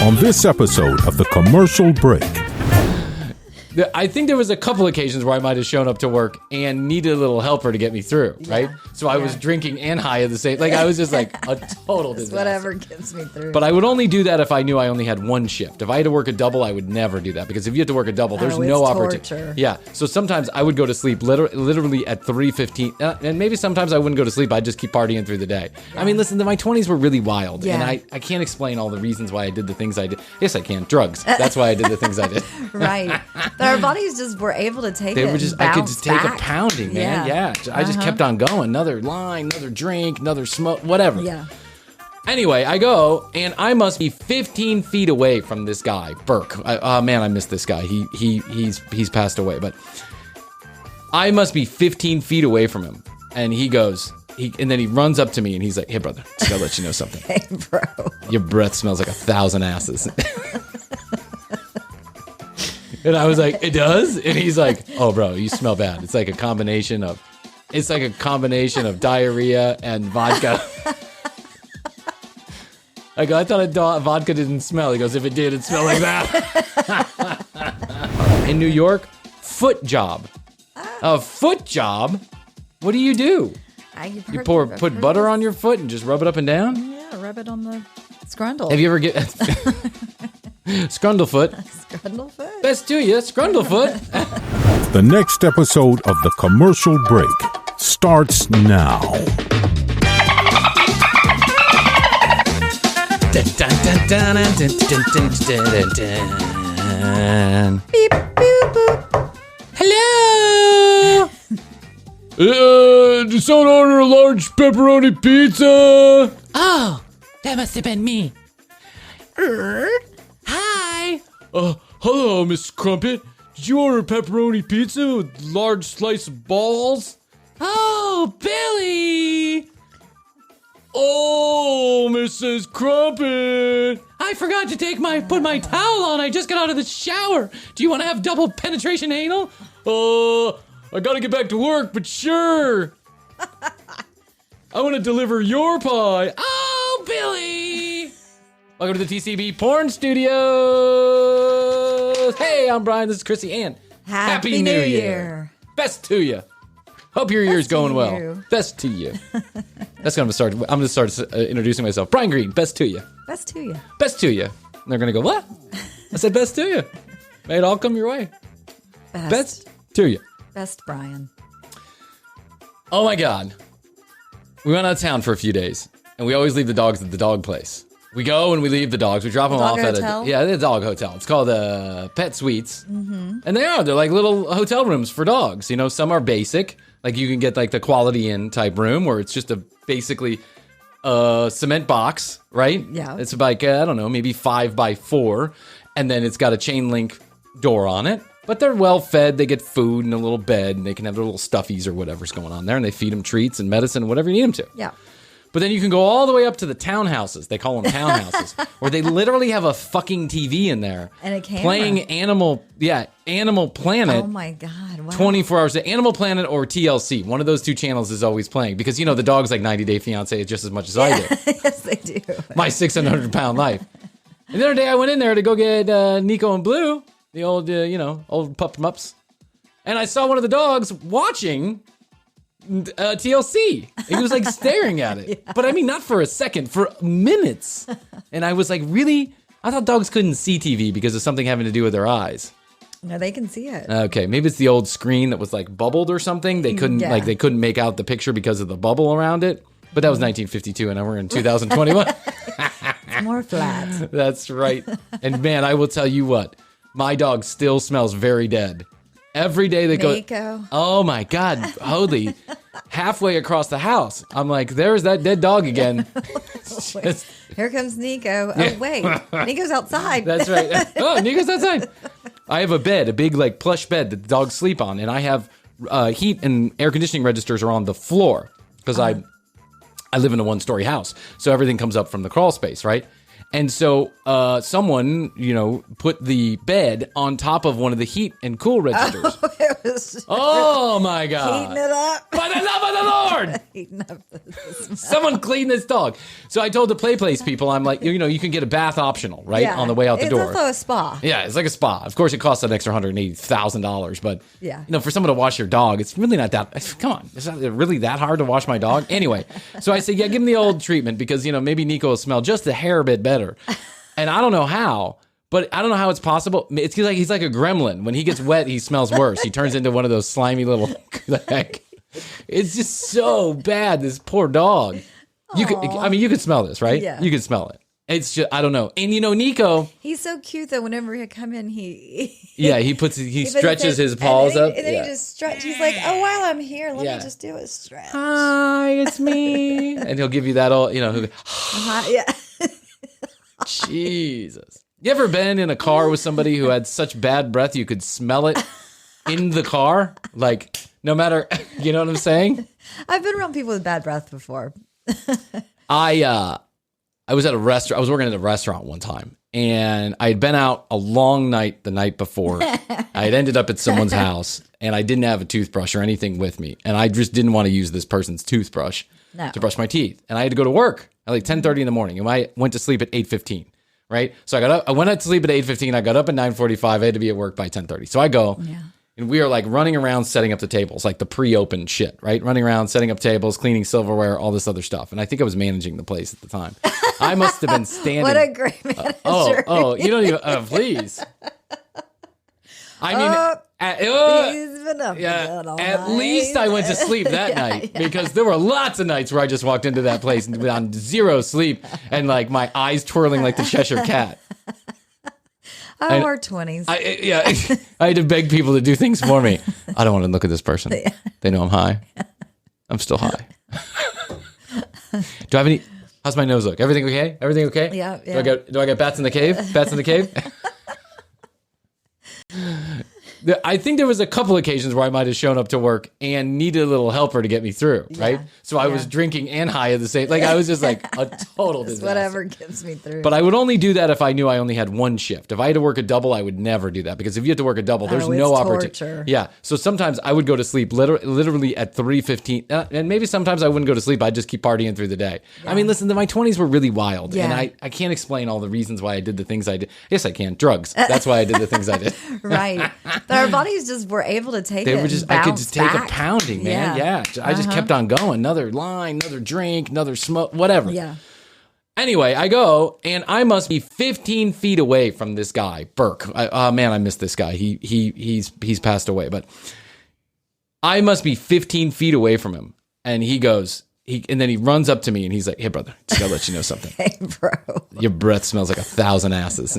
on this episode of The Commercial Break. I think there was a couple occasions where I might have shown up to work and needed a little helper to get me through, right? So I was drinking and high at the same, like I was just like a total disaster. Whatever gets me through. But I would only do that if I knew I only had one shift. If I had to work a double, I would never do that because if you have to work a double, there's no opportunity. Yeah. So sometimes I would go to sleep literally at 3:15, and maybe sometimes I wouldn't go to sleep. I'd just keep partying through the day. Yeah. I mean, listen, my 20s were really wild, and I can't explain all the reasons why I did the things I did. Yes, I can. Drugs. That's why I did the things I did. Right. But our bodies just were able to take it. I could just take a pounding, man. Yeah. I just kept on going. Another line, another drink, another smoke, whatever. Yeah. Anyway, I go, and I must be 15 feet away from this guy, Burke. Man, I miss this guy. He's passed away, but I must be 15 feet away from him. And he goes, and then he runs up to me, and he's like, "Hey, brother, just gotta let you know something. Hey, bro. Your breath smells like 1,000 asses." And I was like, "It does?" And he's like, "Oh, bro, you smell bad. It's like a combination of diarrhea and vodka." I go, "I thought vodka didn't smell." He goes, "If it did, it'd smell like that." In New York, foot job. A foot job? What do? You put butter on your foot and just rub it up and down? Yeah, rub it on the scrundle. Have you ever Scrundlefoot? Scrundlefoot? Best to you, Scrundlefoot. The next episode of The Commercial Break starts now. Beep, boop, boop. Hello. Does someone order a large pepperoni pizza? Oh, that must have been me. Hi. Hello, Miss Crumpet. Did you order pepperoni pizza with large slice of balls? Oh, Billy. Oh, Mrs. Crumpet. I forgot to put my towel on. I just got out of the shower. Do you want to have double penetration anal? I gotta get back to work, but sure. I want to deliver your pie. Oh, Billy. Welcome to the TCB Porn Studios. Hey, I'm Bryan. This is Chrissy Ann. Happy New Year. Best to you. Hope your year's going well. Best to you. That's gonna start. I'm gonna start introducing myself. Bryan Green. Best to you. Best to you. Best to you. And they're gonna go, what? I said best to you. May it all come your way. Best to you. Best Bryan. Oh my God. We went out of town for a few days, and we always leave the dogs at the dog place. We go and we leave the dogs. We drop them off at the dog hotel. It's called Pet Suites. Mm-hmm. And they're like little hotel rooms for dogs. You know, some are basic. Like you can get like the Quality Inn type room where it's just basically a cement box, right? Yeah. It's like, I don't know, maybe 5x4. And then it's got a chain link door on it. But they're well fed. They get food and a little bed, and they can have their little stuffies or whatever's going on there. And they feed them treats and medicine and whatever you need them to. Yeah. But then you can go all the way up to the townhouses. They call them townhouses, where they literally have a fucking TV in there. And a camera. Playing Animal Planet. Oh my God. Wow. 24 hours a day. Animal Planet or TLC. One of those two channels is always playing. Because, the dogs like 90 Day Fiancé just as much as I do. Yes, they do. My 600-pound life. And the other day I went in there to go get Niko and Blue, the old, old pup mups. And I saw one of the dogs watching TLC. He was like staring at it. Yeah. But I mean, not for a second, for minutes. And I was like, really? I thought dogs couldn't see TV because of something having to do with their eyes. No, they can see it. Okay, maybe it's the old screen that was like bubbled or something. They couldn't they couldn't make out the picture because of the bubble around it. But that was 1952 and we're in 2021. It's more flat. That's right. And man, I will tell you what, my dog still smells very dead. Every day they Niko. go, oh my God, Hoadley, halfway across the house. I'm like, there's that dead dog again. Here comes Niko. Oh, wait. Niko's outside. That's right. Oh, Niko's outside. I have a bed, a big like plush bed that the dogs sleep on. And I have heat and air conditioning registers are on the floor because I live in a 1-story house. So everything comes up from the crawl space, right? And so someone, put the bed on top of one of the heat and cool registers. Oh, it Oh my God. Heating it up. By the love of the Lord. Heating up the Someone clean this dog. So I told the play place people, I'm like, you can get a bath optional, right? On the way out the door. It's also a spa. Yeah, it's like a spa. Of course, it costs an extra $180,000, but yeah. For someone to wash your dog, it's really not that. Come on, it's not really that hard to wash my dog. Anyway, so I said, yeah, give him the old treatment because maybe Niko will smell just a hair bit better, and I don't know how. But I don't know how it's possible. It's like he's like a gremlin. When he gets wet, he smells worse. He turns into one of those slimy little. It's just so bad. This poor dog. You could smell this, right? Yeah. You could smell it. It's just I don't know. And Niko. He's so cute though. Whenever he come in, he stretches his paws up. And then he just stretches. He's like, oh, while I'm here, let me just do a stretch. Hi, it's me. And he'll give you that all. He'll go, yeah. Jesus. You ever been in a car with somebody who had such bad breath you could smell it in the car? Like, no matter, you know what I'm saying? I've been around people with bad breath before. I was at a restaurant. I was working at a restaurant one time, and I had been out a long night the night before. I had ended up at someone's house, and I didn't have a toothbrush or anything with me, and I just didn't want to use this person's toothbrush to brush my teeth. And I had to go to work at like 10:30 in the morning, and I went to sleep at 8:15. Right, so I got up. I went to sleep at 8:15. I got up at 9:45. I had to be at work by 10:30. So I go, and we are like running around setting up the tables, like the pre-open shit, right? Running around setting up tables, cleaning silverware, all this other stuff. And I think I was managing the place at the time. I must have been standing. What a great manager! You don't even please. I mean, at least I went to sleep that night because there were lots of nights where I just walked into that place on zero sleep and like my eyes twirling like the Cheshire Cat. Our 20s. I had to beg people to do things for me. I don't want to look at this person. They know I'm high. I'm still high. Do I have any? How's my nose look? Everything okay? Everything okay? Yeah. Do I get bats in the cave? Bats in the cave? I think there was a couple occasions where I might have shown up to work and needed a little helper to get me through, right? So I was drinking and high at the same. Like I was just like a total disaster. Whatever gets me through. But I would only do that if I knew I only had one shift. If I had to work a double, I would never do that because if you have to work a double, there's no opportunity. Yeah. So sometimes I would go to sleep literally at 3:15, and maybe sometimes I wouldn't go to sleep. I'd just keep partying through the day. Yeah. I mean, listen, my 20s were really wild, and I can't explain all the reasons why I did the things I did. Yes, I can. Drugs. That's why I did the things I did. Right. But our bodies just were able to take it. I could just take a pounding, man. Yeah. I just kept on going. Another line, another drink, another smoke, whatever. Yeah. Anyway, I go and I must be 15 feet away from this guy, Burke. I miss this guy. He's passed away, but I must be 15 feet away from him. And he goes, and then he runs up to me and he's like, "Hey, brother, just gotta let you know something. Hey, bro, your breath smells like 1,000 asses."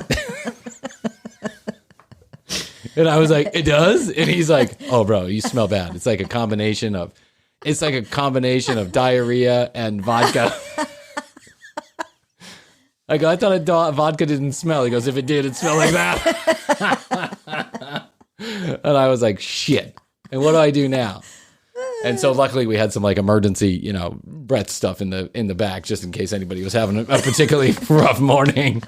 And I was like, "It does?" And he's like, "Oh, bro, you smell bad. It's like a combination of diarrhea and vodka." I go, "I thought vodka didn't smell." He goes, "If it did, it'd smell like that." And I was like, "Shit. And what do I do now?" And so luckily we had some like emergency, breath stuff in the back just in case anybody was having a particularly rough morning.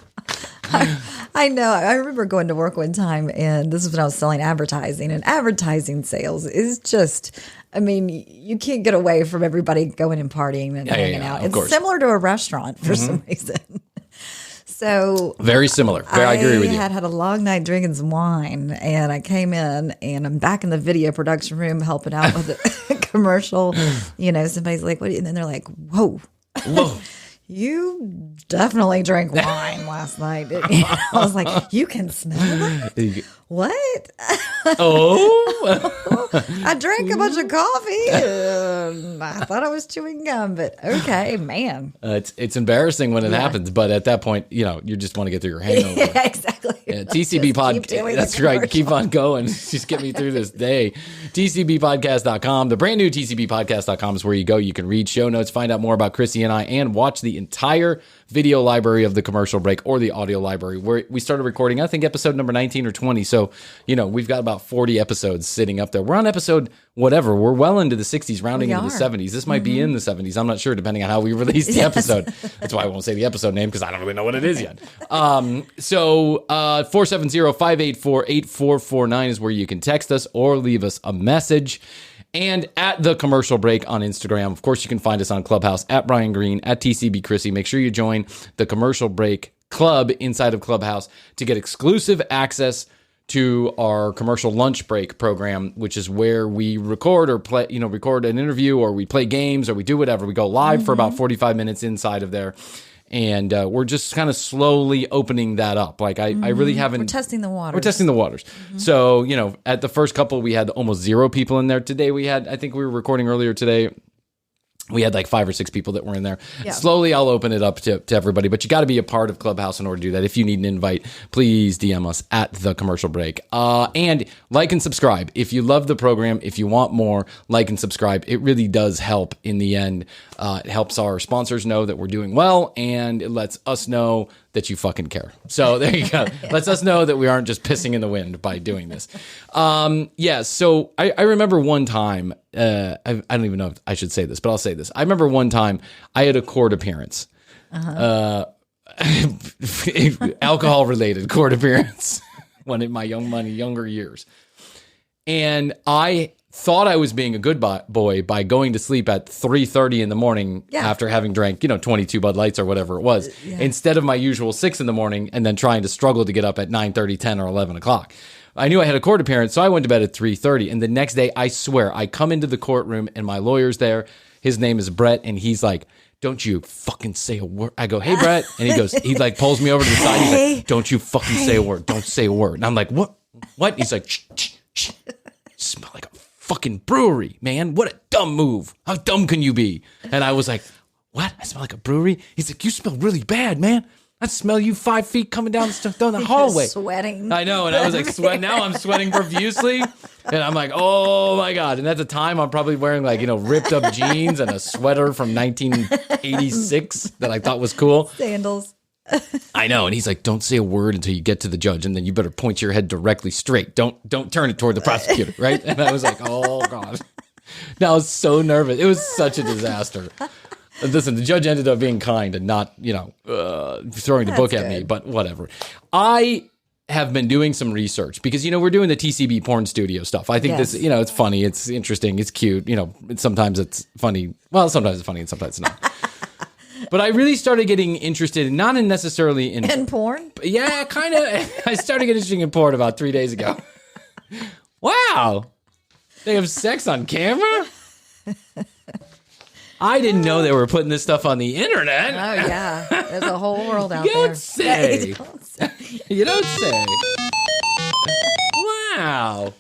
I know. I remember going to work one time, and this is when I was selling advertising, and advertising sales is just, you can't get away from everybody going and partying and hanging out. It's similar to a restaurant for some reason. So very similar. I agree with you. I had a long night drinking some wine, and I came in, and I'm back in the video production room helping out with a commercial. Somebody's like, "What?" And then they're like, "Whoa. You definitely drank wine last night." I was like, "You can smell that? What?" Oh. I drank a bunch of coffee. I thought I was chewing gum, but okay, man. It's embarrassing when it happens, but at that point, you just want to get through your hangover. Yeah, exactly. Yeah, TCB podcast. That's right. Keep on going. Just get me through this day. TCBpodcast.com. The brand new TCBpodcast.com is where you go. You can read show notes, find out more about Chrissy and I, and watch the entire video library of the commercial break or the audio library, where we started recording, I think, episode number 19 or 20. So, we've got about 40 episodes sitting up there. We're on episode whatever. We're well into the 60s, rounding into the 70s. This might be in the 70s. I'm not sure, depending on how we release the episode. That's why I won't say the episode name, because I don't really know what it is yet. 470-584-8449 is where you can text us or leave us a message. And at The Commercial Break on Instagram. Of course, you can find us on Clubhouse, at Bryan Green, at TCB Chrissy. Make sure you join The Commercial Break Club inside of Clubhouse to get exclusive access to our commercial lunch break program, which is where we record or play, record an interview, or we play games, or we do whatever. We go live for about 45 minutes inside of there. And we're just kind of slowly opening that up. Like, I really haven't... We're testing the waters. We're testing the waters. So, at the first couple, we had almost 0 people in there. Today, I think we were recording earlier today, we had like 5 or 6 people that were in there. Yeah. Slowly, I'll open it up to everybody. But you got to be a part of Clubhouse in order to do that. If you need an invite, please DM us at The Commercial Break. And like and subscribe. If you love the program, if you want more, like and subscribe. It really does help in the end. It helps our sponsors know that we're doing well, and it lets us know that you fucking care. So there you go. Lets us know that we aren't just pissing in the wind by doing this. So I remember one time, I don't even know if I should say this, but I'll say this. I remember one time I had a court appearance, alcohol-related court appearance, one in my younger years. And I thought I was being a good boy by going to sleep at 3:30 in the morning after having drank, 22 Bud Lights or whatever it was, instead of my usual 6 in the morning, and then trying to struggle to get up at 9:30, 10, or 11 o'clock. I knew I had a court appearance, so I went to bed at 3:30. And the next day, I swear, I come into the courtroom and my lawyer's there. His name is Brett, and he's like, "Don't you fucking say a word." I go, "Hey, Brett." And he pulls me over to the side. He's like, "Don't you fucking say a word. Don't say a word." And I'm like, "What? What?" He's like, "Shh, shh, shh. Smell like a fucking brewery, man. What a dumb move. How dumb can you be?" And I was like, "What? I smell like a brewery?" He's like, "You smell really bad, man. I smell you 5 feet coming down the hallway." Sweating. I know. And I was like, now I'm sweating profusely. And I'm like, oh my God. And at the time, I'm probably wearing ripped up jeans and a sweater from 1986 that I thought was cool. Sandals. I know. And he's like, "Don't say a word until you get to the judge, and then you better point your head directly straight. Don't turn it toward the prosecutor." Right. And I was like, oh God. Now I was so nervous. It was such a disaster. Listen, the judge ended up being kind and not, throwing the book at me, but whatever. I have been doing some research because, we're doing the TCB porn studio stuff. I think this, it's funny. It's interesting. It's cute. Sometimes it's funny. Well, sometimes it's funny and sometimes it's not. But I really started getting interested, not necessarily in porn. Yeah, kind of. I started getting interested in porn about 3 days ago. Wow. They have sex on camera? I didn't know they were putting this stuff on the internet. Oh, yeah. There's a whole world out there. You don't say. You don't say. Wow.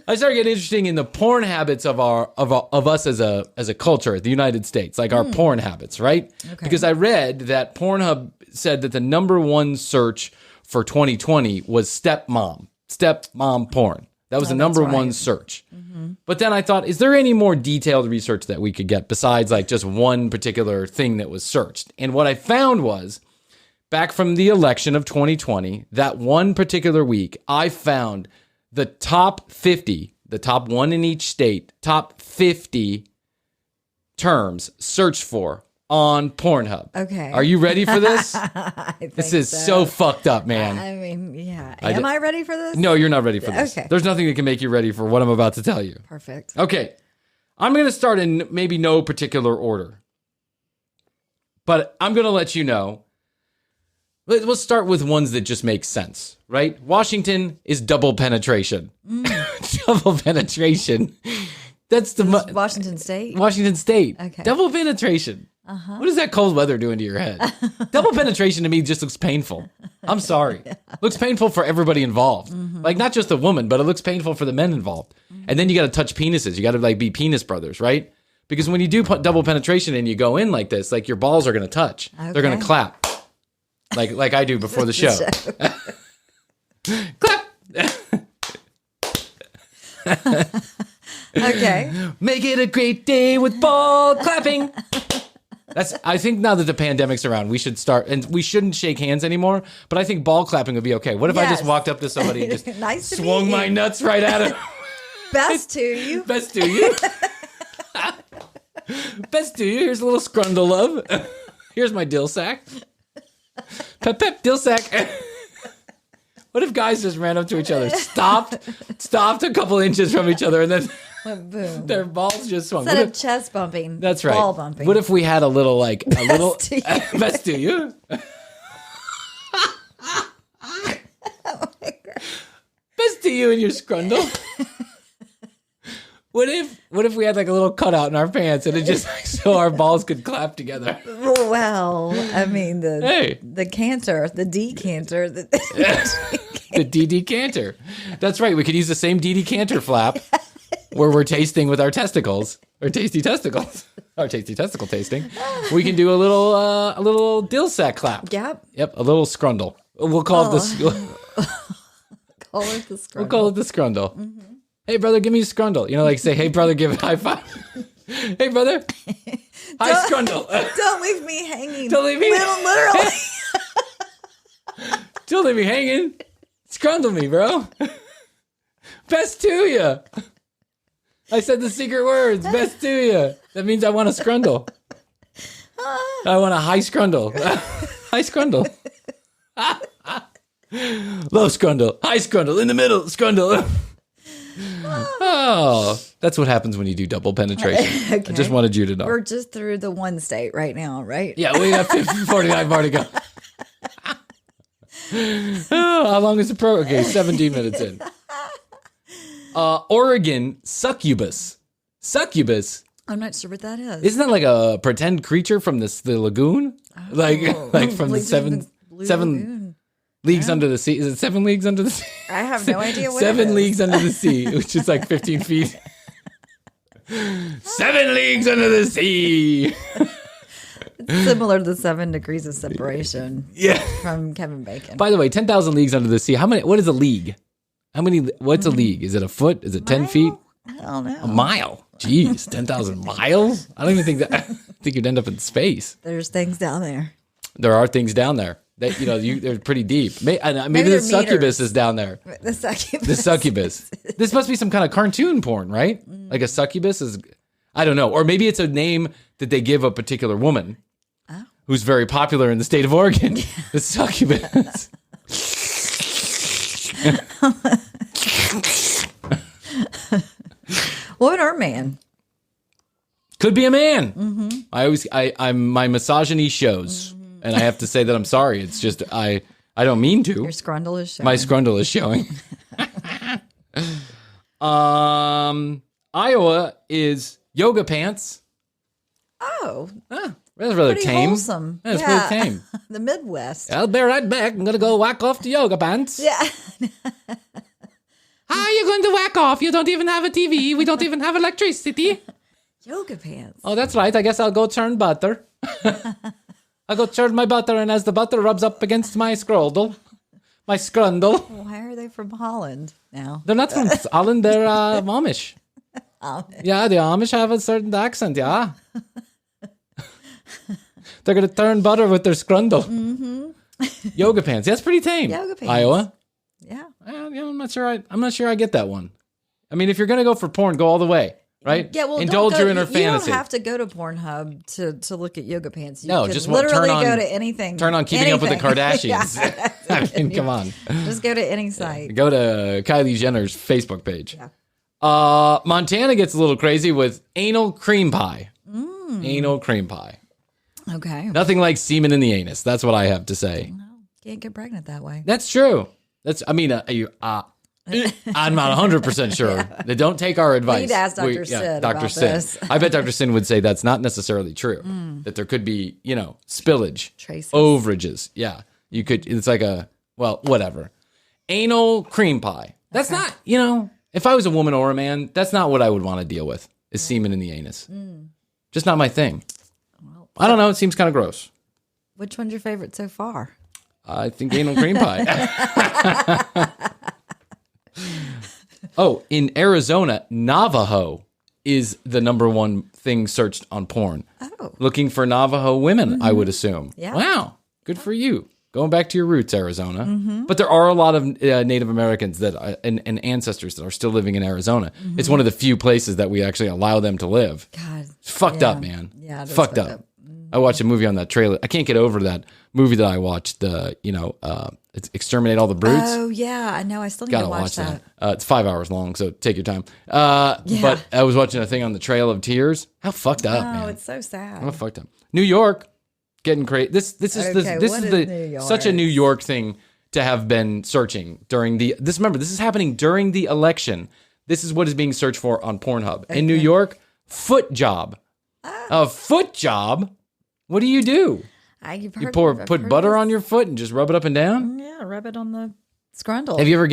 I started getting interested in the porn habits of us as a culture, the United States, like our porn habits, right? Okay. Because I read that Pornhub said that the number one search for 2020 was stepmom porn. That was the number one search. Mm-hmm. But then I thought, is there any more detailed research that we could get besides like just one particular thing that was searched? And what I found was, back from the election of 2020, that one particular week, I found the top 50, the top one in each state, top 50 terms searched for on Pornhub. Okay. Are you ready for this? I think this is so fucked up, man. I mean, yeah. Am I ready for this? No, you're not ready for this. Okay. There's nothing that can make you ready for what I'm about to tell you. Perfect. Okay. I'm going to start in maybe no particular order. But I'm going to let you know. Let's start with ones that just make sense, right? Washington is double penetration. Double penetration. That's the Washington State? Washington State. Okay. Double penetration. Uh-huh. What is that cold weather doing to your head? Double penetration to me just looks painful. I'm sorry. Yeah. Looks painful for everybody involved. Mm-hmm. Like not just the woman, but it looks painful for the men involved. Mm-hmm. And then you got to touch penises. You got to like be penis brothers, right? Because when you do double penetration and you go in like this, like your balls are going to touch. Okay. They're going to clap. Like I do before the show. Clap. Okay. Make it a great day with ball clapping. I think now that the pandemic's around, we should start, and we shouldn't shake hands anymore, but I think ball clapping would be okay. What if I just walked up to somebody and just nice to swung my nuts right at him? Best to you. Best to you. Best to you. Here's a little scrundle love. Here's my dill sack. Pep, pep, dill sack. What if guys just ran up to each other, stopped a couple inches from each other, and then boom. Their balls just swung? Instead of chest bumping, that's right. Ball bumping. What if we had a little Best to you? Best to you and your scrundle. What if we had like a little cutout in our pants and it just so our balls could clap together? Well, I mean the canter, the decanter, the DD canter. That's right. We could use the same DD canter flap where we're tasting with our testicles, or tasty testicles, our tasty testicle tasting. We can do a little dill sack clap. Yep. A little scrundle. We'll call it the. Call it the scrundle. We'll call it the scrundle. Mm-hmm. Hey, brother, give me a scrundle. You know, like say, hey, brother, give a high five. Hey, brother. Hi, scrundle. Don't leave me hanging. Don't leave me literally. Don't leave me hanging. Scrundle me, bro. Best to you. I said the secret words. Best to you. That means I want a scrundle. I want a high scrundle. High scrundle. Low scrundle. High scrundle. In the middle. Scrundle. Oh, that's what happens when you do double penetration. Okay. I just wanted you to know. We're just through the one state right now, right? Yeah, we got 49 more to go. Oh, how long is the program? Okay, 17 minutes in. Oregon succubus. Succubus. I'm not sure what that is. Isn't that like a pretend creature from the lagoon? Oh, like from the seven Lagoon. Leagues Under the Sea. Is it 7 leagues under the sea? I have no idea what 7 leagues under the sea, which is like 15 feet. 7 leagues under the sea. It's similar to the 7 degrees of separation. Yeah. From Kevin Bacon. By the way, 10,000 leagues under the sea. What is a league? What's a league? Is it a foot? Is it 10 feet? I don't know. A mile. Jeez, 10,000 miles? I don't even think that. I think you'd end up in space. There's things down there. There are things down there. That they're pretty deep. Maybe the succubus is down there. The succubus. The succubus. This must be some kind of cartoon porn, right? Like a succubus is, I don't know. Or maybe it's a name that they give a particular woman who's very popular in the state of Oregon. The succubus. Woman or man? Could be a man. Mm-hmm. I'm my misogyny shows. Mm-hmm. And I have to say that I'm sorry. It's just, I don't mean to. Your scrundle is showing. My scrundle is showing. Iowa is yoga pants. Oh. That's really pretty tame. Wholesome. That's really tame. The Midwest. I'll be right back. I'm going to go whack off the yoga pants. Yeah. How are you going to whack off? You don't even have a TV. We don't even have electricity. Yoga pants. Oh, that's right. I guess I'll go churn butter. I'll go churn my butter, and as the butter rubs up against my scrundle. Why are they from Holland now? They're not from Holland. They're Amish. Amish. Yeah, the Amish have a certain accent, yeah. They're going to turn butter with their scrundle. Mm-hmm. Yoga pants. That's pretty tame. Yoga pants. Iowa. Yeah. I'm not sure I get that one. I mean, if you're going to go for porn, go all the way. Right? Yeah, well, indulge your inner fantasy. You don't have to go to Pornhub to look at yoga pants. You no, can just literally go to anything. Turn on Keeping Up with the Kardashians. Yeah, I mean, come on. Just go to any site. Go to Kylie Jenner's Facebook page. Yeah. Montana gets a little crazy with anal cream pie. Anal cream pie. Okay. Nothing like semen in the anus. That's what I have to say. No, can't get pregnant that way. That's true. I'm not 100% sure. They don't take our advice. We need to ask Dr. Sid Dr. Sid. This. I bet Dr. Sid would say that's not necessarily true. That there could be, spillage, traces, overages. Yeah, you could. It's like whatever. Anal cream pie. That's not. If I was a woman or a man, that's not what I would want to deal with. Is semen in the anus? Just not my thing. Well, I don't know. It seems kind of gross. Which one's your favorite so far? I think anal cream pie. Oh, in Arizona, Navajo is the number one thing searched on porn. Oh. Looking for Navajo women, I would assume. Yeah. Wow. Good for you. Going back to your roots, Arizona. But there are a lot of Native Americans that and ancestors that are still living in Arizona. It's one of the few places that we actually allow them to live. God. It's fucked up, man. Yeah, it is fucked up. I watched a movie on that trailer. I can't get over that movie that I watched, it's Exterminate All the Brutes. Oh, yeah. I know. I still need Gotta to watch that. It's 5 hours long, so take your time. But I was watching a thing on the Trail of Tears. How fucked up, man. Oh, it's so sad. How fucked up. New York, getting crazy. This is such a New York thing to have been searching during remember, this is happening during the election. This is what is being searched for on Pornhub. Okay. In New York, foot job. A foot job? What do? You put butter on your foot and just rub it up and down? Yeah, rub it on the scrundle. Have you ever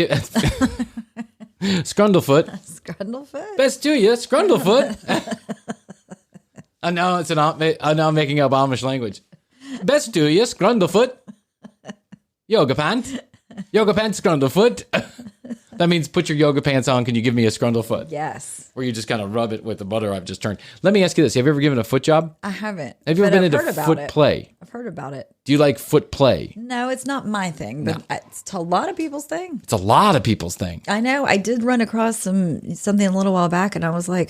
Scrundlefoot? Scrundlefoot? Best to you, Scrundlefoot. I know I'm making up Amish language. Best to you, Scrundlefoot. Yoga pant, Scrundlefoot. That means put your yoga pants on. Can you give me a Scrundlefoot? Yes. Where you just kind of rub it with the butter I've just turned. Let me ask you this. Have you ever given a foot job? I haven't. Have you ever been into foot play? I've heard about it. Do you like foot play? No, it's not my thing, but it's a lot of people's thing. It's a lot of people's thing. I know. I did run across something a little while back, and I was like,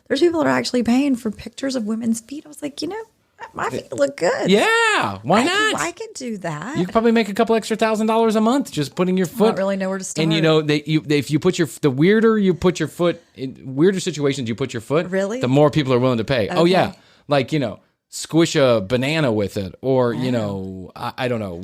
there's people that are actually paying for pictures of women's feet. I was like, my feet look good. Yeah, why not? I could do that. You could probably make a couple extra $1,000s a month just putting your foot. I don't really know where to start. And if you put the weirder you put your foot in weirder situations, you put your foot. Really? The more people are willing to pay. Okay. Oh yeah, like squish a banana with it, or I don't know,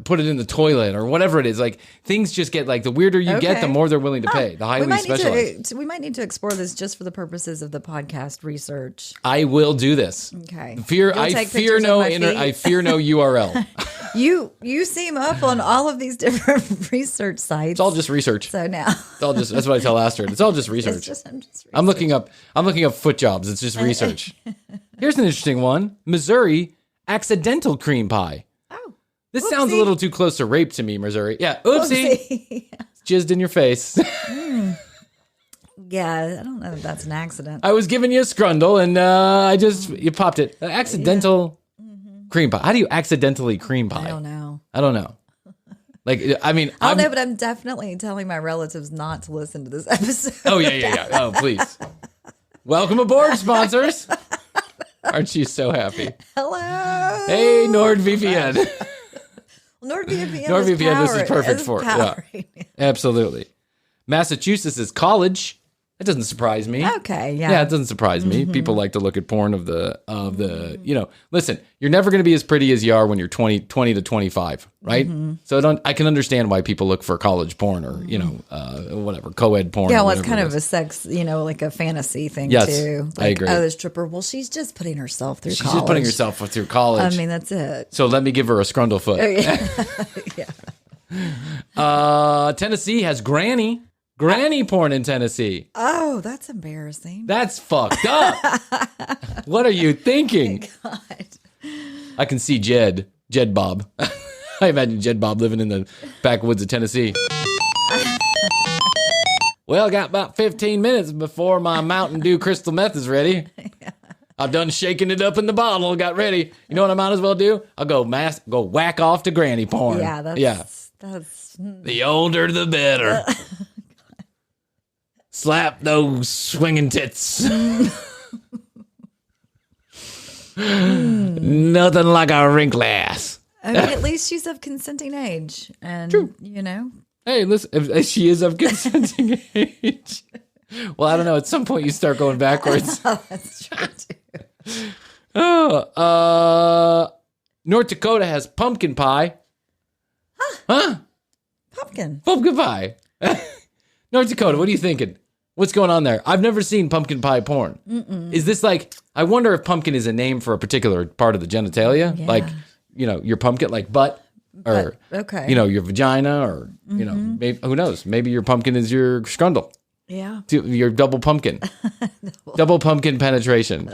put it in the toilet or whatever it is. Like things just get the weirder you get, the more they're willing to pay. The highly specialized. We might need to explore this just for the purposes of the podcast research. I will do this. Okay. I fear no URL. You seem up on all of these different research sites. It's all just research. So now that's what I tell Astrid. It's all just research. I'm looking up foot jobs. It's just research. Here's an interesting one. Missouri accidental cream pie. Oh. This sounds a little too close to rape to me, Missouri. Yeah. Oopsie. Jizzed in your face. Yeah, I don't know if that's an accident. I was giving you a scrundle and you popped it. Accidental cream pie. How do you accidentally cream pie? I don't know. I don't know, but I'm definitely telling my relatives not to listen to this episode. Oh, yeah. Oh, please. Welcome aboard, sponsors. Aren't you so happy? Hello. Hey, NordVPN. NordVPN, this is perfect for it. Yeah, absolutely. Massachusetts is college. That doesn't surprise me. Okay, yeah. Yeah, it doesn't surprise me. People like to look at porn of the listen, you're never going to be as pretty as you are when you're 20 to 25, right? So I can understand why people look for college porn or, whatever, co-ed porn. Yeah, well, it's kind of a sex, like a fantasy thing too. I agree. Oh, this stripper, well, she's just putting herself through college. She's just putting herself through college. I mean, that's it. So let me give her a scrundle foot. Yeah. Tennessee has granny porn in Tennessee. Oh, that's embarrassing. That's fucked up. What are you thinking? Oh God. I can see Jed Bob. I imagine Jed Bob living in the backwoods of Tennessee. Well, got about 15 minutes before my Mountain Dew crystal meth is ready. Yeah. I've done shaking it up in the bottle, got ready. You know what I might as well do? I'll go whack off to granny porn. Yeah, that's the older the better. Slap those swinging tits. Nothing like a wrinkly ass. I mean, at least she's of consenting age. And, True. Hey, listen, if she is of consenting age. Well, I don't know. At some point, you start going backwards. That's true, too. North Dakota has pumpkin pie. Huh? Pumpkin pie. North Dakota, what are you thinking? What's going on there? I've never seen pumpkin pie porn. Is this I wonder if pumpkin is a name for a particular part of the genitalia? Yeah. Your pumpkin, like butt, or, okay. Your vagina, or, maybe, who knows? Maybe your pumpkin is your scrundle. Yeah. Your double pumpkin. Double pumpkin penetration.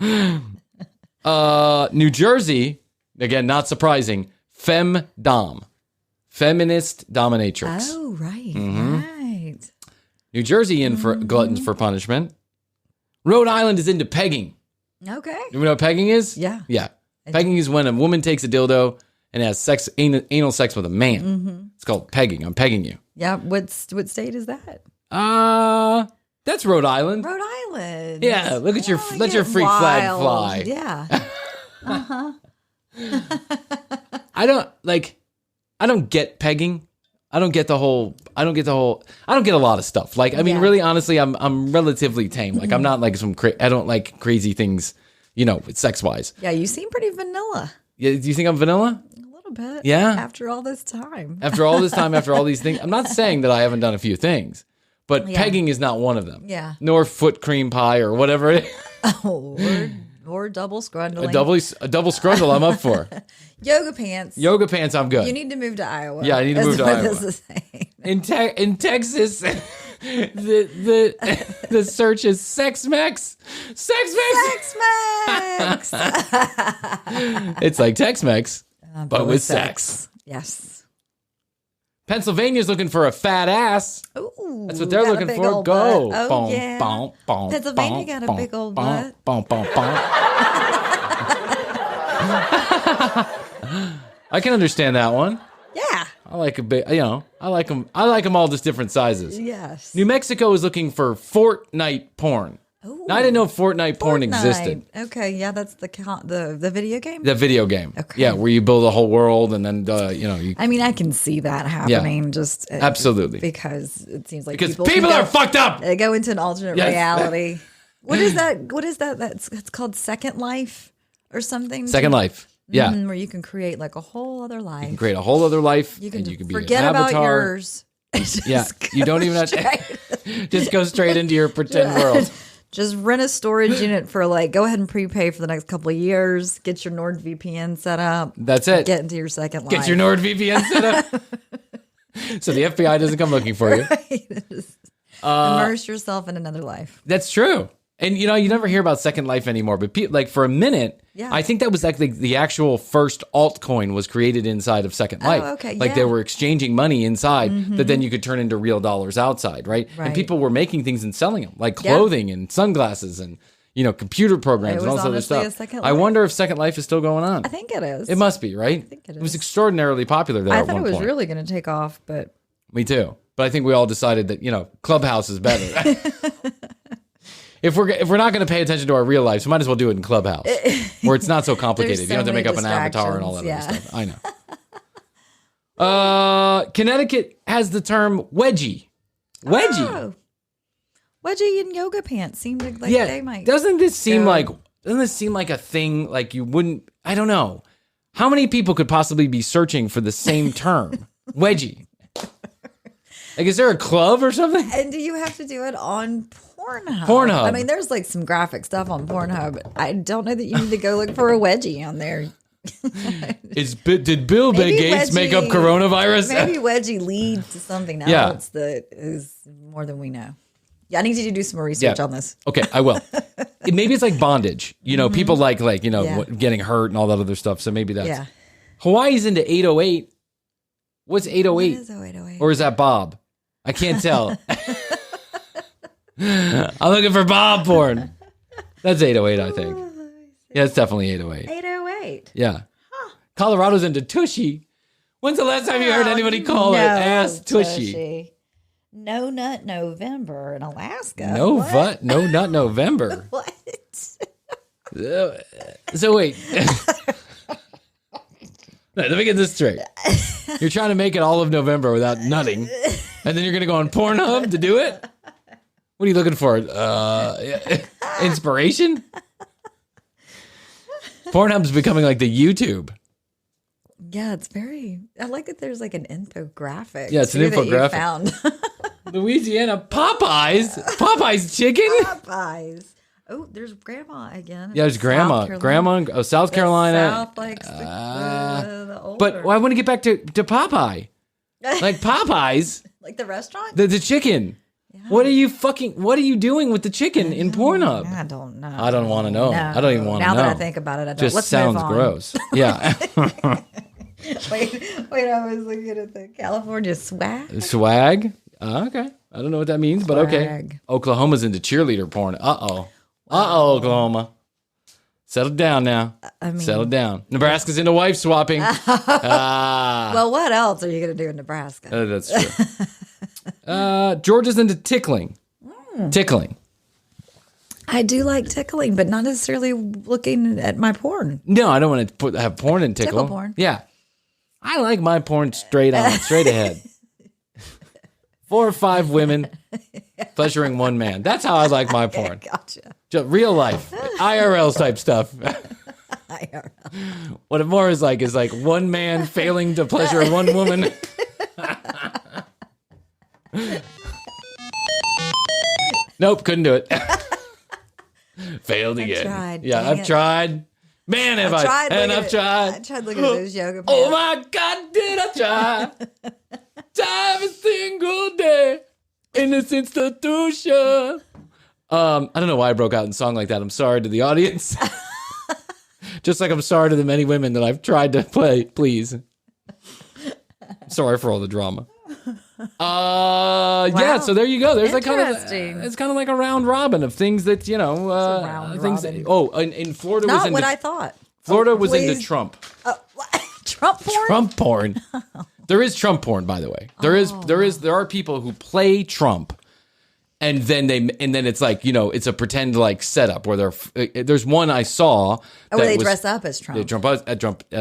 New Jersey, again, not surprising, femdom. Feminist dominatrix. Oh, right. Mm-hmm. Right. New Jersey in for gluttons for punishment. Rhode Island is into pegging. Okay. You know what pegging is? Yeah. Yeah. Pegging is when a woman takes a dildo and has anal sex with a man. Mm-hmm. It's called pegging. I'm pegging you. Yeah. What state is that? That's Rhode Island. Rhode Island. Yeah. Let your freak flag fly. Yeah. Uh-huh. I don't get pegging. I don't get a lot of stuff. Like, I mean, really, honestly, I'm relatively tame. Like, I'm not like I don't like crazy things, sex wise. Yeah. You seem pretty vanilla. Yeah. Do you think I'm vanilla? A little bit. Yeah. After all this time. After all these things. I'm not saying that I haven't done a few things, but pegging is not one of them. Yeah. Nor foot cream pie or whatever it is. Oh, or double scrundling. A double scrundle I'm up for. Yoga pants. I'm good. You need to move to Iowa. Yeah, I need to move to Iowa. This is saying. In Texas, the search is Sex Mex. Sex Mex. It's like Tex-Mex, but with sex. Yes. Pennsylvania's looking for a fat ass. Ooh, that's what they're looking for. Go. Oh, bom, yeah. bom, bom, Pennsylvania got a big old butt. Bom, bom, bom. I can understand that one. Yeah. I like a bit, I like them all just different sizes. Yes. New Mexico is looking for Fortnite porn. Ooh. Now, I didn't know Fortnite porn existed. Okay, yeah, that's the video game. The video game. Okay. Yeah, where you build a whole world and then, I mean, I can see that happening. Just absolutely. Because it seems like people are fucked up. They go into an alternate reality. What is that? What is that? It's called Second Life or something. Second Life. Yeah. Where you can create like a whole other life. You can create a whole other life. You can be forget an about avatar. yours. Yeah. You don't even have to just go straight into your pretend world. Just rent a storage unit for go ahead and prepay for the next couple of years. Get your NordVPN set up. That's it. Get into your second life. Get your NordVPN set up. So the FBI doesn't come looking for you. Right. Immerse yourself in another life. That's true. And you never hear about Second Life anymore, but for a minute, I think that was the actual first altcoin was created inside of Second Life. Oh, okay. They were exchanging money inside that then you could turn into real dollars outside, right? And people were making things and selling them, like clothing and sunglasses and computer programs and all this other stuff. I wonder if Second Life is still going on. I think it is. It must be, right? I think it is. It was extraordinarily popular there at one point. I thought it was really going to take off, but me too. But I think we all decided that Clubhouse is better. If we're not going to pay attention to our real lives, we might as well do it in Clubhouse, where it's not so complicated. You don't have to make up an avatar and all that other stuff. I know. Connecticut has the term wedgie. Wedgie. Oh. Wedgie and yoga pants seem like they might. Doesn't this seem like a thing? Like you wouldn't. I don't know. How many people could possibly be searching for the same term, wedgie? Like, is there a club or something? And do you have to do it on Pornhub? I mean, there's some graphic stuff on Pornhub. I don't know that you need to go look for a wedgie on there. Did Bill Gates make up coronavirus? Maybe wedgie leads to something else that is more than we know. Yeah, I need you to do some more research on this. Okay, I will. Maybe it's like bondage. People like getting hurt and all that other stuff. So maybe that's. Yeah. Hawaii's into 808. What's 808? What is 808? Or is that Bob? I can't tell. I'm looking for Bob porn. That's 808, I think. Yeah, it's definitely 808. 808. Yeah. Huh. Colorado's into Tushy. When's the last time you heard anybody call it ass Tushy? No Nut November in Alaska. No Nut November. What? So wait. Let me get this straight. You're trying to make it all of November without nutting, and then you're going to go on Pornhub to do it? What are you looking for? Inspiration? Pornhub's becoming like the YouTube. Yeah, it's very... I like that there's an infographic. Yeah, it's an infographic. That you found. Louisiana Popeyes? Popeyes chicken? Popeyes. Oh, there's Grandma again. Yeah, there's Grandma. Grandma, South Carolina. South Lakes, the older. But I want to get back to Popeye. Like Popeyes. Like the restaurant? The chicken. Yeah. What are you doing with the chicken in Pornhub? I don't know. I don't want to know. No. I don't even want to know. Now that I think about it, I don't. Just Let's sounds gross. Yeah. wait, I was looking at the California swag. Swag? Okay. I don't know what that means, but okay. Oklahoma's into cheerleader porn. Uh-oh. Oklahoma. Settle down now. Settle down. Nebraska's into wife swapping. Well, what else are you going to do in Nebraska? That's true. Georgia's into tickling. Tickling. I do like tickling, but not necessarily looking at my porn. No, I don't want to have porn and tickle porn. Yeah. I like my porn straight on, straight ahead. 4 or 5 women pleasuring one man. That's how I like my porn. Gotcha. Just real life, IRL type stuff. IRL. What it more is like one man failing to pleasure one woman. Nope, couldn't do it. Failed again. Tried. Yeah, I've tried. Man, have I tried. I tried looking at those yoga pants. Oh my God, did I try? Every single day in this institution. I don't know why I broke out in song like that. I'm sorry to the audience. Just like I'm sorry to the many women that I've tried to please. Sorry for all the drama. Yeah, so there you go. There's it's kind of like a round robin of things that, you know, things that, in Florida not was what I thought. Florida was into Trump. Trump porn? Trump porn. There is Trump porn, by the way. There are people who play Trump, and then it's like, you know, it's a pretend like setup where there's one I saw where they dress up as Trump. They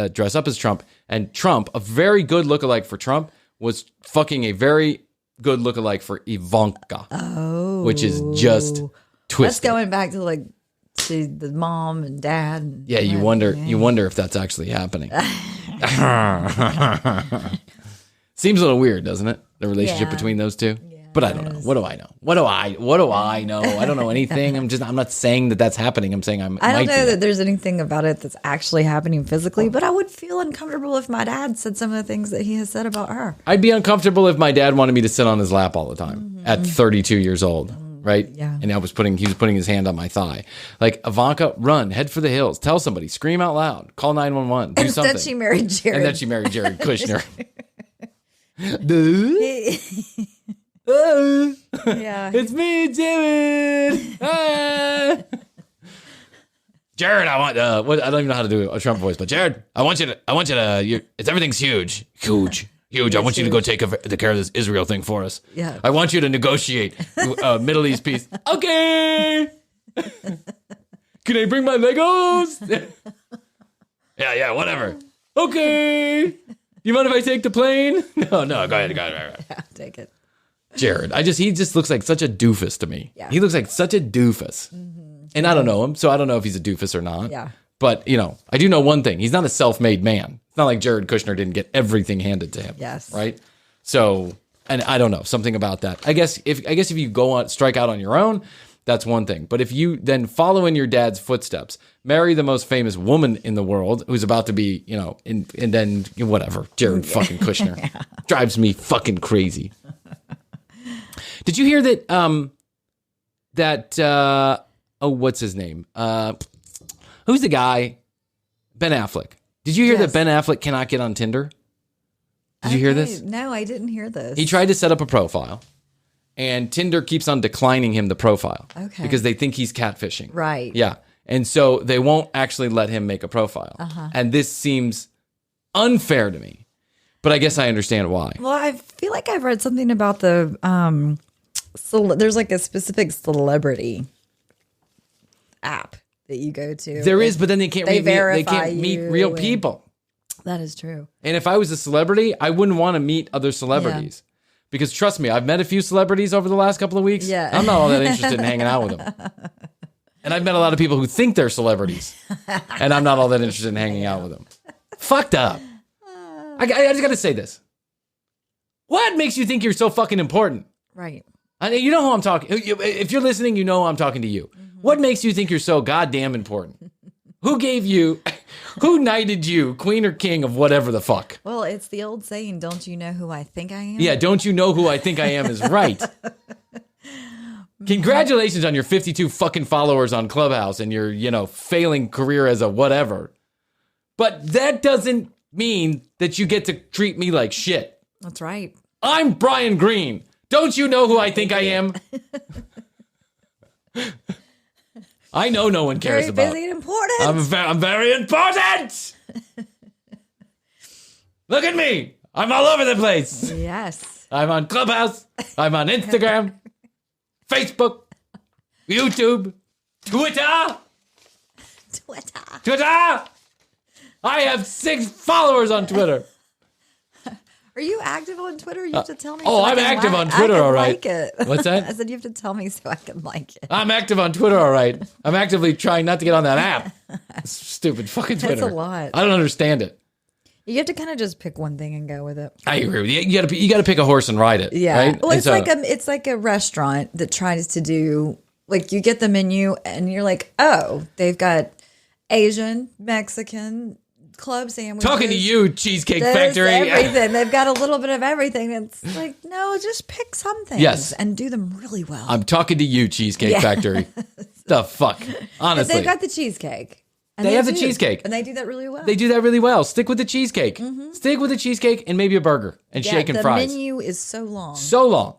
dress up as Trump, and Trump, a very good lookalike for Trump, was fucking a very good lookalike for Ivanka. Oh, which is just twisted. That's going back to the mom and dad. And yeah, you wonder if that's actually happening. Seems a little weird, doesn't it? The relationship between those two. Yeah, but I don't know. What do I know? What do I know? I don't know anything. I'm not saying that that's happening. I'm saying I don't know that there's anything about it that's actually happening physically, but I would feel uncomfortable if my dad said some of the things that he has said about her. I'd be uncomfortable if my dad wanted me to sit on his lap all the time at 32 years old. Right? Yeah. And he was putting his hand on my thigh. Like, Ivanka, run, head for the hills, tell somebody, scream out loud, call 911, do something. And then she married Jared. And then she married Jared Kushner. Yeah. It's me, Jared. Jared, I want I don't even know how to do a Trump voice, but Jared, I want you to everything's huge. I want you to go take care of this Israel thing for us. Yeah. I want you to negotiate Middle East peace. Okay. Can I bring my Legos? Yeah, whatever. Okay. You mind if I take the plane? No, go ahead. Yeah, take it. Jared, he just looks like such a doofus to me. Yeah. He looks like such a doofus. Mm-hmm. And I don't know him, so I don't know if he's a doofus or not. Yeah. But, you know, I do know one thing. He's not a self-made man. It's not like Jared Kushner didn't get everything handed to him. Yes. Right? So, and I don't know, something about that. I guess if you strike out on your own, that's one thing. But if you then follow in your dad's footsteps, marry the most famous woman in the world who's about to be, you know, and then whatever, Jared fucking Kushner. Yeah. Drives me fucking crazy. Did you hear that what's his name? Who's the guy? Ben Affleck. Did you hear that Ben Affleck cannot get on Tinder? Did you hear this? No, I didn't hear this. He tried to set up a profile, and Tinder keeps on declining him the profile. Okay. Because they think he's catfishing. Right. Yeah. And so they won't actually let him make a profile. Uh-huh. And this seems unfair to me. But I guess I understand why. Well, I feel like I've read something about the there's like a specific celebrity app that you go to. There is, but then they can't meet real people. That is true. And if I was a celebrity, I wouldn't want to meet other celebrities. Yeah. Because trust me, I've met a few celebrities over the last couple of weeks. Yeah. I'm not all that interested in hanging out with them. And I've met a lot of people who think they're celebrities. And I'm not all that interested in hanging out with them. Fucked up. I just got to say this. What makes you think you're so fucking important? Right. You know who I'm talking. If you're listening, you know I'm talking to you. Mm-hmm. What makes you think you're so goddamn important? Who knighted you, queen or king of whatever the fuck? Well, it's the old saying, don't you know who I think I am? Yeah, don't you know who I think I am is right. Congratulations on your 52 fucking followers on Clubhouse and your, failing career as a whatever. But that doesn't mean that you get to treat me like shit. That's right. I'm Brian Green. Don't you know who I think I am? I know no one cares about. Very busy and important. I'm very important. Look at me. I'm all over the place. Yes. I'm on Clubhouse. I'm on Instagram, Facebook, YouTube, Twitter. I have 6 followers on Twitter. Are you active on Twitter? You have to tell me. Oh, I'm active on Twitter, all right. Like it. What's that? I said you have to tell me so I can like it. I'm active on Twitter, all right. I'm actively trying not to get on that app. Stupid fucking Twitter. That's a lot. I don't understand it. You have to kind of just pick one thing and go with it. I agree with you. You got to pick a horse and ride it. Yeah. Right? Well, it's like a restaurant that tries to do, like, you get the menu and you're like, oh, they've got Asian, Mexican, club sandwiches. Talking to you, Cheesecake Factory. Everything. They've got a little bit of everything. It's like, no, just pick some things and do them really well. I'm talking to you, Cheesecake Factory. The fuck? Honestly. They've got the cheesecake. And they have the cheesecake. And they do that really well. They do that really well. Stick with the cheesecake. Mm-hmm. Stick with the cheesecake and maybe a burger and shake and fries. The menu is so long. So long.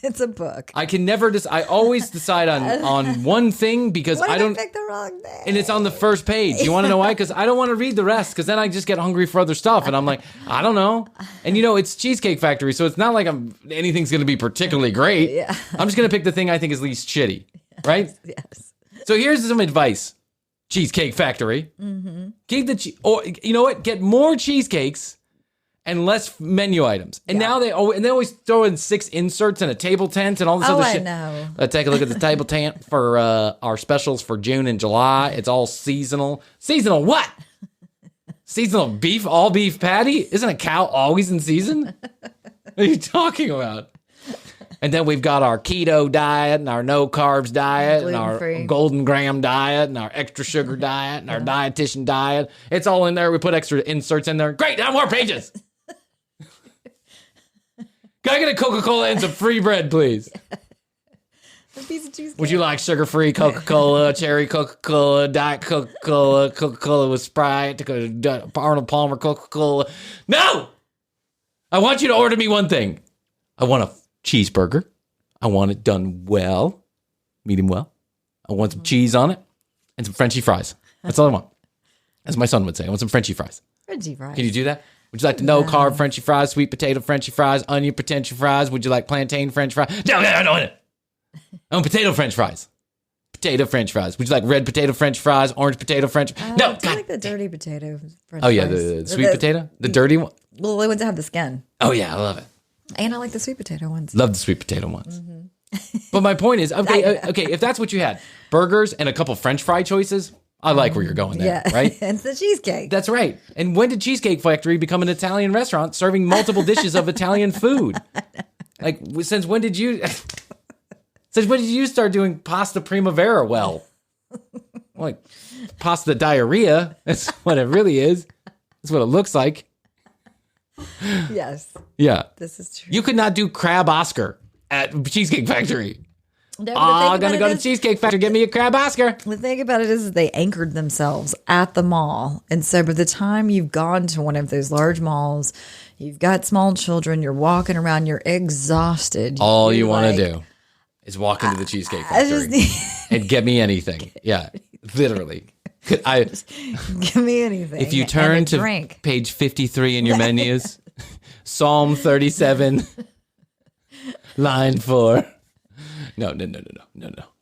It's a book. I can never I always decide on one thing because I don't pick the wrong thing. And it's on the first page. You want to know why? Because I don't want to read the rest because then I just get hungry for other stuff. And I'm like, I don't know. And it's Cheesecake Factory, so it's not like anything's going to be particularly great. Yeah. I'm just going to pick the thing I think is least shitty. Right? Yes. So here's some advice. Cheesecake Factory. Mm-hmm. Keep or you know what? Get more cheesecakes and less menu items. And now they always throw in 6 inserts and a table tent and all this other shit. I know. Take a look at the table tent for our specials for June and July. It's all seasonal. Seasonal what? Seasonal beef, all beef patty? Isn't a cow always in season? What are you talking about? And then we've got our keto diet and our no carbs diet and our golden graham diet and our extra sugar diet and our dietitian diet. It's all in there. We put extra inserts in there. Great. Now more pages. Can I get a Coca-Cola and some free bread, please? A piece of cheesecake. Would you like sugar-free Coca-Cola, cherry Coca-Cola, diet Coca-Cola, Coca-Cola with Sprite, Arnold Palmer Coca-Cola? No! I want you to order me one thing. I want a cheeseburger. I want it done well, medium well. I want some cheese on it and some Frenchy fries. That's all I want. As my son would say, I want some Frenchy fries. Frenchy fries. Can you do that? Would you like the no-carb Frenchy fries, sweet potato Frenchy fries, onion potential fries? Would you like plantain French fries? No, I don't want it. I want potato French fries. Potato French fries. Would you like red potato French fries, orange potato French? No. I like the dirty potato French fries. Oh, yeah, the sweet potato? The dirty one? Well, the ones that have the skin. Oh, yeah, I love it. And I like the sweet potato ones. Love the sweet potato ones. Mm-hmm. But my point is, okay, if that's what you had, burgers and a couple French fry choices, I like where you're going there, right? It's the cheesecake. That's right. And when did Cheesecake Factory become an Italian restaurant serving multiple dishes of Italian food? Like, since when did you start doing pasta primavera well? Like, pasta diarrhea. That's what it really is. That's what it looks like. Yes. Yeah. This is true. You could not do Crab Oscar at Cheesecake Factory. No, I'm going to go to Cheesecake Factory. Get me a Crab Oscar. The thing about it is they anchored themselves at the mall. And so by the time you've gone to one of those large malls, you've got small children, you're walking around, you're exhausted. All you want to do is walk into the Cheesecake Factory and get me anything. Yeah, literally. Give me anything. If you turn to page 53 in your menus, Psalm 37, line 4. No.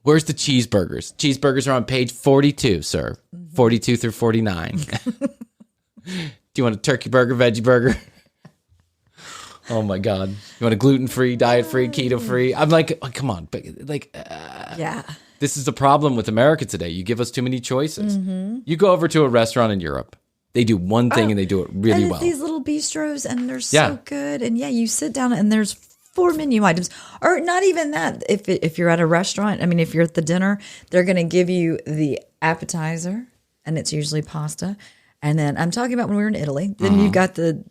Where's the cheeseburgers? Cheeseburgers are on page 42, sir. 42 through 49. Do you want a turkey burger, veggie burger? Oh my God. You want a gluten-free, diet-free, keto-free? I'm like, oh, come on. But yeah. This is the problem with America today. You give us too many choices. Mm-hmm. You go over to a restaurant in Europe. They do one thing and they do it really well. These little bistros and they're so good. And you sit down and there's 4 menu items, or not even that. If you're at a restaurant, I mean, if you're at the dinner, they're going to give you the appetizer, and it's usually pasta. And then I'm talking about when we were in Italy. Then you've got the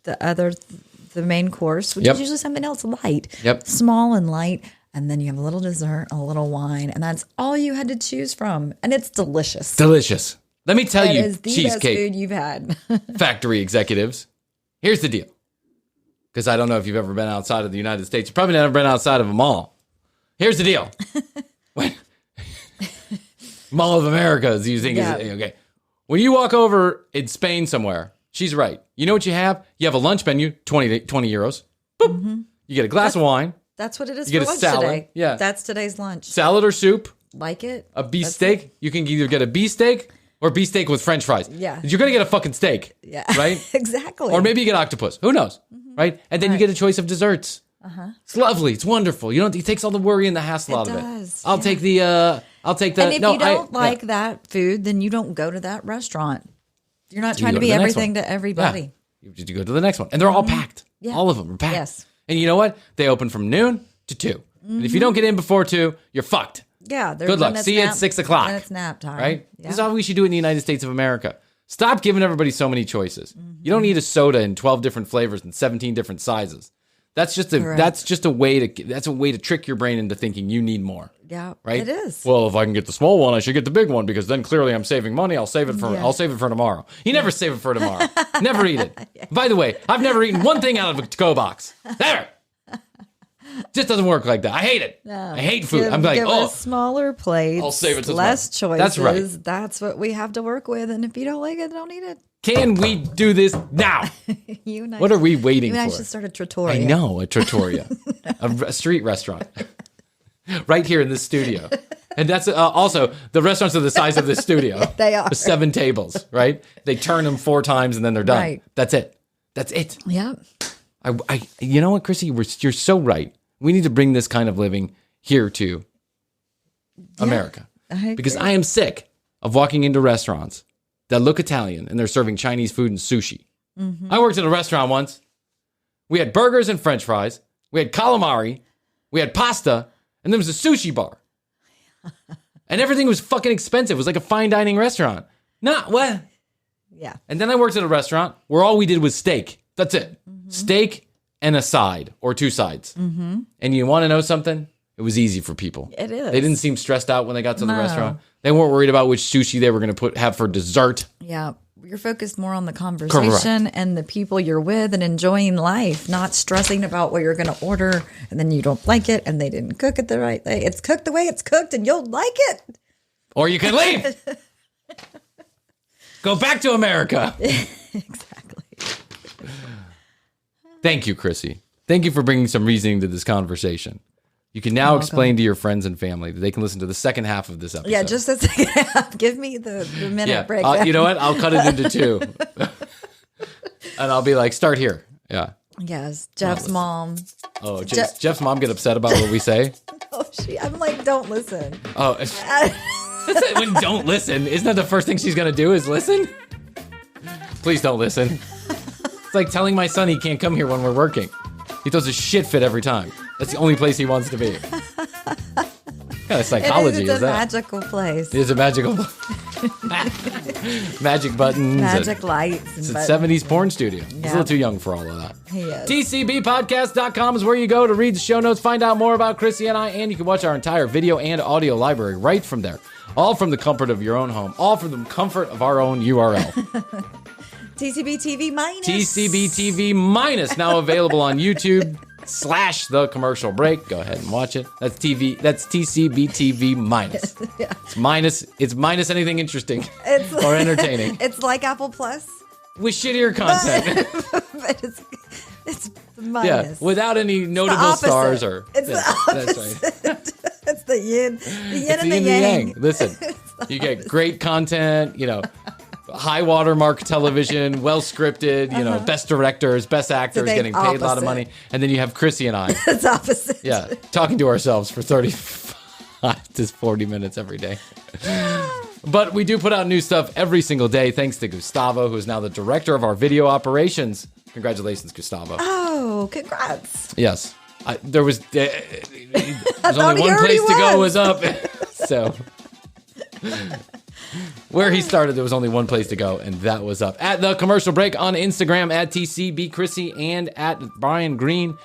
main course, which is usually something else light, small and light. And then you have a little dessert, a little wine, and that's all you had to choose from. And it's delicious. Delicious. Let me tell you, it is the best food you've had. Factory executives, here's the deal. because I don't know if you've ever been outside of the United States. You've probably never been outside of a mall. Here's the deal. Mall of America is using okay. When you walk over in Spain somewhere, she's right. You know what you have? You have a lunch menu, 20 euros. Boop. Mm-hmm. You get a glass of wine. That's what it is you for get a lunch salad. today. Yeah. That's today's lunch. Salad or soup. Like it. A beefsteak. You can either get a beefsteak or beefsteak with French fries. Yeah. You're going to get a fucking steak. Yeah. Right? Exactly. Or maybe you get octopus. Who knows? Mm-hmm. Right? And then you get a choice of desserts. Uh-huh. It's lovely. It's wonderful. It takes all the worry and the hassle out of it. I'll take the. And if you don't like that food, then you don't go to that restaurant. You're not trying to be everything to everybody. Yeah. You go to the next one. And they're all packed. Yeah. All of them are packed. Yes. And you know what? They open from noon to 2. Mm-hmm. And if you don't get in before 2, you're fucked. Yeah. Good luck. See you at 6 o'clock. Then it's nap time. Right? Yeah. This is how we should do it in the United States of America. Stop giving everybody so many choices. Mm-hmm. You don't need a soda in 12 different flavors and 17 different sizes. That's just a way to trick your brain into thinking you need more. Yeah, right. It is. Well, if I can get the small one, I should get the big one because then clearly I'm saving money. I'll save it for tomorrow. You never save it for tomorrow. Never eat it. Yeah. By the way, I've never eaten one thing out of a to-go box. Never. Just doesn't work like that. I hate it. No. I hate food. I'm like, smaller plates. I'll save it to less choices. That's right. That's what we have to work with. And if you don't like it, don't eat it. Can we do this now? What are we waiting for? I should start a trattoria. I know, a trattoria. a street restaurant. Right here in this studio. And that's also, the restaurants are the size of this studio. They are. With 7 tables, right? They turn them 4 times and then they're done. Right. That's it. That's it. Yeah. You know what, Chrissy? You're so right. We need to bring this kind of living here to America. Because I am sick of walking into restaurants that look Italian and they're serving Chinese food and sushi. Mm-hmm. I worked at a restaurant once. We had burgers and French fries. We had calamari. We had pasta. And there was a sushi bar. And everything was fucking expensive. It was like a fine dining restaurant. Not what? Yeah. And then I worked at a restaurant where all we did was steak. That's it. Mm-hmm. Steak and a side or 2 sides. Mm-hmm. And you want to know something? It was easy for people. It is. They didn't seem stressed out when they got to the restaurant. They weren't worried about which sushi they were going to have for dessert. Yeah. You're focused more on the conversation and the people you're with and enjoying life, not stressing about what you're going to order and then you don't like it and they didn't cook it the right way. It's cooked the way it's cooked and you'll like it. Or you can leave. Go back to America. Exactly. Thank you, Chrissy. Thank you for bringing some reasoning to this conversation. You can now explain to your friends and family that they can listen to the second half of this episode. Yeah, just the second half. Give me the minute break. You know what? I'll cut it into 2. And I'll be like, start here. Yeah. Yes, Jeff's mom. Oh, Jeff's mom get upset about what we say? I'm like, don't listen. Oh, when don't listen, isn't that the first thing she's going to do is listen? Please don't listen. It's like telling my son he can't come here when we're working. He throws a shit fit every time. That's the only place he wants to be. What kind of psychology is that? It's a magical place. It's a magical magic buttons. Magic lights. It's a 70s porn studio. He's a little too young for all of that. He is. TCBpodcast.com is where you go to read the show notes, find out more about Chrissy and I, and you can watch our entire video and audio library right from there. All from the comfort of your own home. All from the comfort of our own URL. TCB minus. TCB TV now available on YouTube / The Commercial Break. Go ahead and watch it. That's TV. That's TCB TV minus. Yeah. It's minus anything interesting or entertaining. It's like Apple Plus with shittier content. But it's minus. Yeah, without any notable stars or. It's the opposite. That's right. It's the yin and the yang. Listen, you get great content. High watermark television, well scripted, best directors, best actors, getting paid a lot of money. And then you have Chrissy and I. It's opposite. Yeah, talking to ourselves for 35 to 40 minutes every day. But we do put out new stuff every single day, thanks to Gustavo, who is now the director of our video operations. Congratulations, Gustavo. Oh, congrats. Yes. There was only one place to go was up. So... Where he started, there was only one place to go, and that was up. At The Commercial Break on Instagram, at TCB Chrissy, and at Bryan Green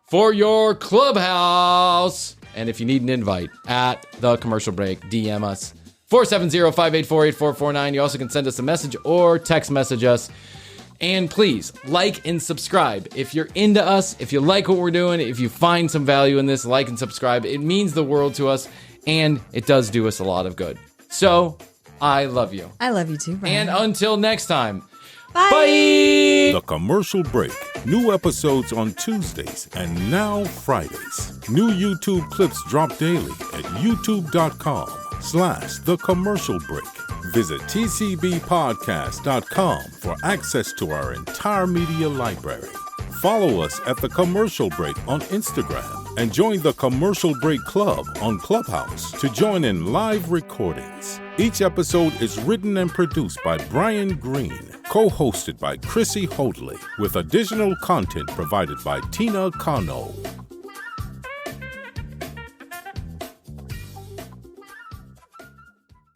for your Clubhouse. And if you need an invite, at The Commercial Break, DM us. 470-584-8449. You also can send us a message or text message us. And please like and subscribe. If you're into us, if you like what we're doing, if you find some value in this, like and subscribe. It means the world to us, and it does do us a lot of good. So, I love you. I love you too, Bryan. And until next time, bye. bye! The Commercial Break. New episodes on Tuesdays and now Fridays. New YouTube clips drop daily at youtube.com/The Commercial Break. Visit tcbpodcast.com for access to our entire media library. Follow us at The Commercial Break on Instagram and join the Commercial Break Club on Clubhouse to join in live recordings. Each episode is written and produced by Brian Green, co-hosted by Chrissy Hoadley, with additional content provided by Tina Cano.